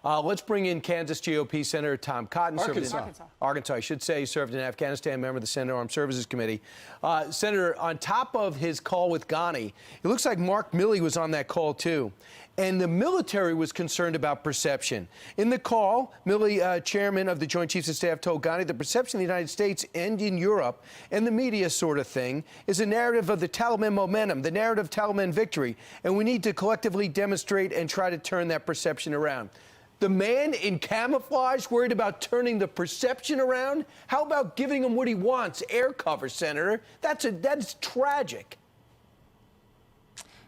Let's bring in Kansas GOP Senator Tom Cotton. Arkansas, I should say. He served in Afghanistan, member of the Senate Armed Services Committee. Senator, on top of his call with Ghani, it looks like Mark Milley was on that call, too. And the military was concerned about perception. In the call, Milley, chairman of the Joint Chiefs of Staff, told Ghani the perception in the United States and in Europe and the media sort of thing is a narrative of the Taliban momentum, the narrative of Taliban victory, and we need to collectively demonstrate and try to turn that perception around. The man in camouflage worried about turning the perception around? How about giving him what he wants, air cover, Senator? That's tragic.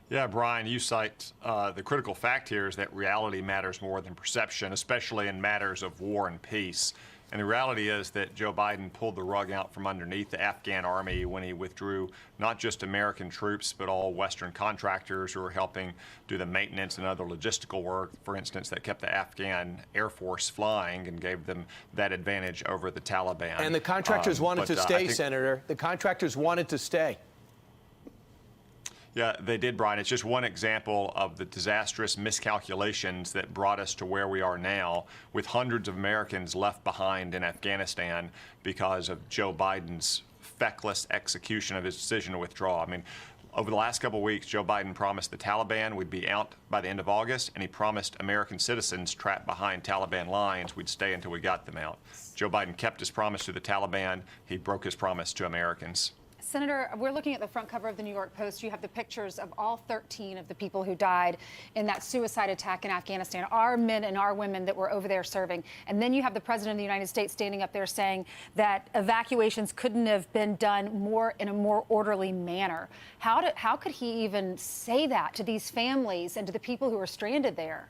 Yeah, Brian, you cite the critical fact here is that reality matters more than perception, especially in matters of war and peace. And the reality is that Joe Biden pulled the rug out from underneath the Afghan army when he withdrew not just American troops, but all Western contractors who are helping do the maintenance and other logistical work, for instance, that kept the Afghan Air Force flying and gave them that advantage over the Taliban. And the contractors wanted to stay, Senator. The contractors wanted to stay. Yeah, they did, Brian. It's just one example of the disastrous miscalculations that brought us to where we are now, with hundreds of Americans left behind in Afghanistan because of Joe Biden's feckless execution of his decision to withdraw. I mean, over the last couple of weeks, Joe Biden promised the Taliban would be out by the end of August, and he promised American citizens trapped behind Taliban lines we'd stay until we got them out. Joe Biden kept his promise to the Taliban. He broke his promise to Americans. Senator, we're looking at the front cover of the New York Post. You have the pictures of all 13 of the people who died in that suicide attack in Afghanistan, our men and our women that were over there serving. And then you have the President of the United States standing up there saying that evacuations couldn't have been done in a more orderly manner. How could he even say that to these families and to the people who are stranded there?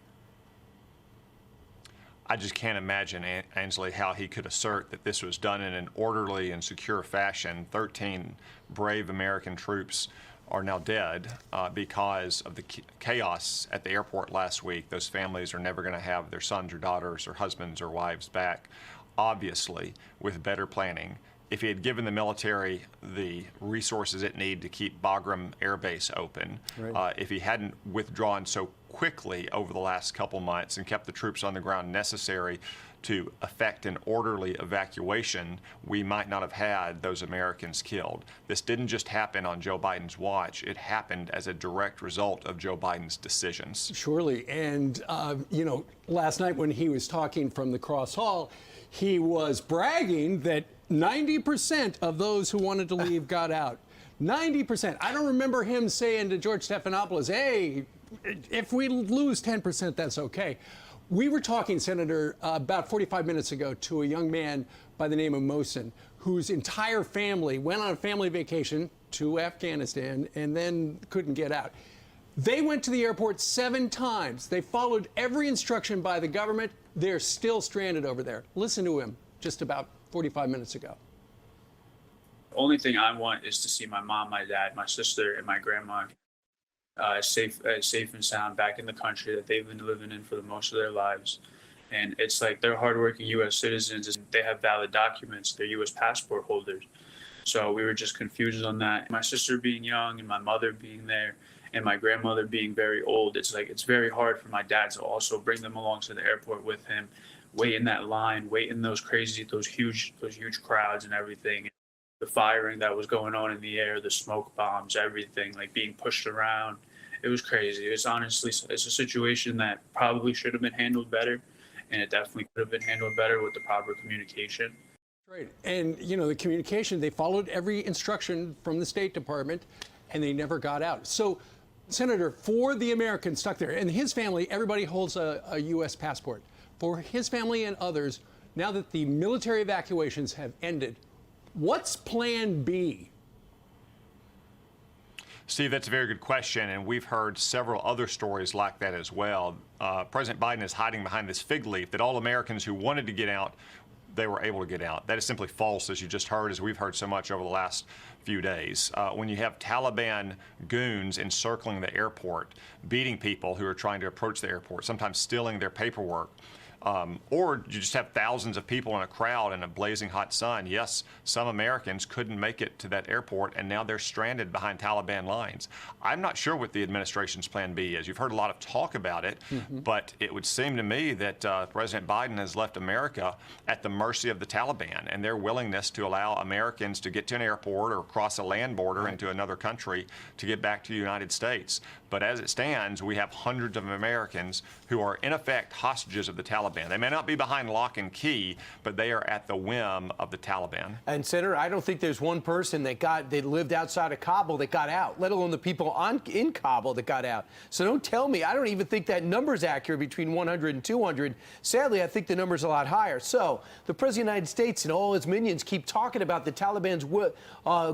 I just can't imagine, Ainsley, how he could assert that this was done in an orderly and secure fashion. 13 brave American troops are now dead because of the chaos at the airport last week. Those families are never going to have their sons or daughters or husbands or wives back. Obviously, with better planning, if he had given the military the resources it needed to keep Bagram Air Base open, right, if he hadn't withdrawn so quickly over the last couple months and kept the troops on the ground necessary to effect an orderly evacuation, we might not have had those Americans killed. This didn't just happen on Joe Biden's watch. It happened as a direct result of Joe Biden's decisions. Surely. And, you know, last night when he was talking from the Cross Hall, he was bragging that 90% of those who wanted to leave got out. 90%. I don't remember him saying to George Stephanopoulos, hey, if we lose 10%, that's okay. We were talking, Senator, about 45 minutes ago to a young man by the name of Mohsen, whose entire family went on a family vacation to Afghanistan and then couldn't get out. They went to the airport 7 times. They followed every instruction by the government. They're still stranded over there. Listen to him just about 45 minutes ago. The only thing I want is to see my mom, my dad, my sister, and my grandma safe and sound back in the country that they've been living in for the most of their lives. And it's like they're hardworking U.S. citizens. They have valid documents. They're U.S. passport holders. So we were just confused on that. My sister being young and my mother being there and my grandmother being very old, it's like it's very hard for my dad to also bring them along to the airport with him, wait in that line, wait in those huge crowds and everything. The firing that was going on in the air, the smoke bombs, everything, like being pushed around. It was crazy. It's a situation that probably should have been handled better, and it definitely could have been handled better with the proper communication. Right. And, you know, the communication, they followed every instruction from the State Department, and they never got out. So, Senator, for the Americans stuck there, and his family, everybody holds a U.S. passport. For his family and others, now that the military evacuations have ended, what's Plan B? Steve, that's a very good question, and we've heard several other stories like that as well. President Biden is hiding behind this fig leaf that all Americans who wanted to get out, they were able to get out. That is simply false, as you just heard, as we've heard so much over the last few days. When you have Taliban goons encircling the airport, beating people who are trying to approach the airport, sometimes stealing their paperwork, Or you just have thousands of people in a crowd in a blazing hot sun. Yes, some Americans couldn't make it to that airport, and now they're stranded behind Taliban lines. I'm not sure what the administration's plan B is. You've heard a lot of talk about it, but it would seem to me that President Biden has left America at the mercy of the Taliban and their willingness to allow Americans to get to an airport or cross a land border into another country to get back to the United States. But as it stands, we have hundreds of Americans who are in effect hostages of the Taliban. They may not be behind lock and key, but they are at the whim of the Taliban. And Senator, I don't think there's one person that lived outside of Kabul that got out, let alone the people in Kabul that got out. So don't tell me. I don't even think that number's accurate, between 100 and 200. Sadly, I think the number's a lot higher. So the President of the United States and all his minions keep talking about the Taliban's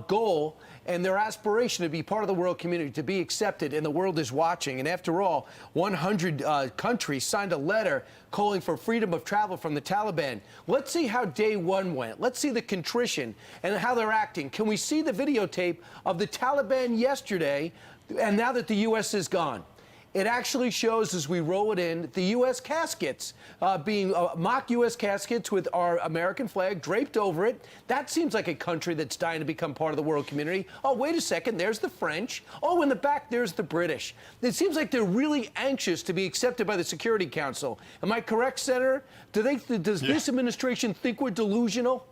goal and their aspiration to be part of the world community, to be accepted, and the world is watching. And after all, 100 countries signed a letter calling for freedom of travel from the Taliban. Let's see how day one went. Let's see the contrition and how they're acting. Can we see the videotape of the Taliban yesterday, and now that the U.S. is gone? It actually shows, as we roll it in, the U.S. caskets being mock U.S. caskets with our American flag draped over it. That seems like a country that's dying to become part of the world community. Oh, wait a second, there's the French. Oh, in the back, there's the British. It seems like they're really anxious to be accepted by the Security Council. Am I correct, Senator? Does this administration think we're delusional?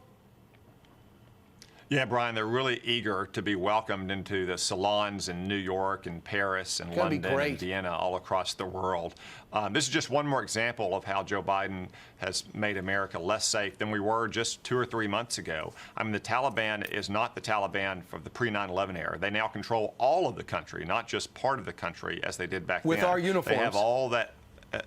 Yeah, Brian, they're really eager to be welcomed into the salons in New York and Paris and London and Vienna, all across the world. This is just one more example of how Joe Biden has made America less safe than we were just 2 or 3 months ago. I mean, the Taliban is not the Taliban from the pre-9/11 era. They now control all of the country, not just part of the country as they did back then. With our uniforms. They have all that.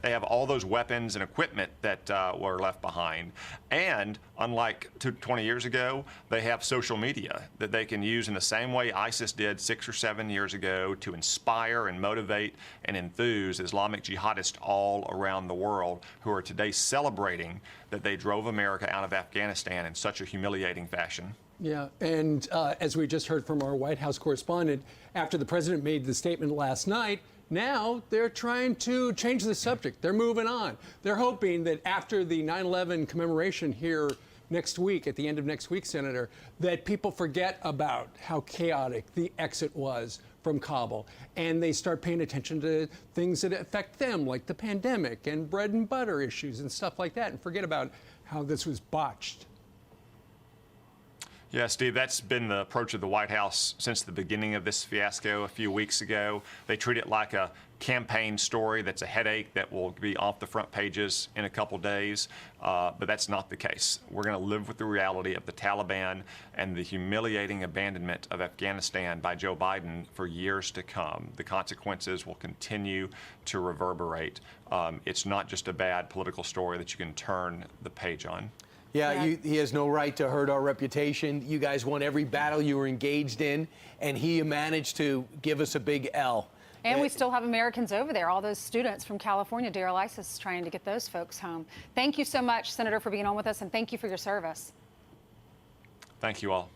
They have all those weapons and equipment that were left behind. And unlike 20 years ago, they have social media that they can use in the same way ISIS did 6 or 7 years ago to inspire and motivate and enthuse Islamic jihadists all around the world who are today celebrating that they drove America out of Afghanistan in such a humiliating fashion. Yeah, and as we just heard from our White House correspondent, after the president made the statement last night, now they're trying to change the subject. They're moving on. They're hoping that after the 9/11 commemoration here next week, at the end of next week, Senator, that people forget about how chaotic the exit was from Kabul, and they start paying attention to things that affect them, like the pandemic and bread and butter issues and stuff like that, and forget about how this was botched. Yeah, Steve, that's been the approach of the White House since the beginning of this fiasco a few weeks ago. They treat it like a campaign story that's a headache that will be off the front pages in a couple days, but that's not the case. We're going to live with the reality of the Taliban and the humiliating abandonment of Afghanistan by Joe Biden for years to come. The consequences will continue to reverberate. It's not just a bad political story that you can turn the page on. Yeah, he has no right to hurt our reputation. You guys won every battle you were engaged in, and he managed to give us a big L. And we still have Americans over there, all those students from California. Darrell Isis is trying to get those folks home. Thank you so much, Senator, for being on with us, and thank you for your service. Thank you all.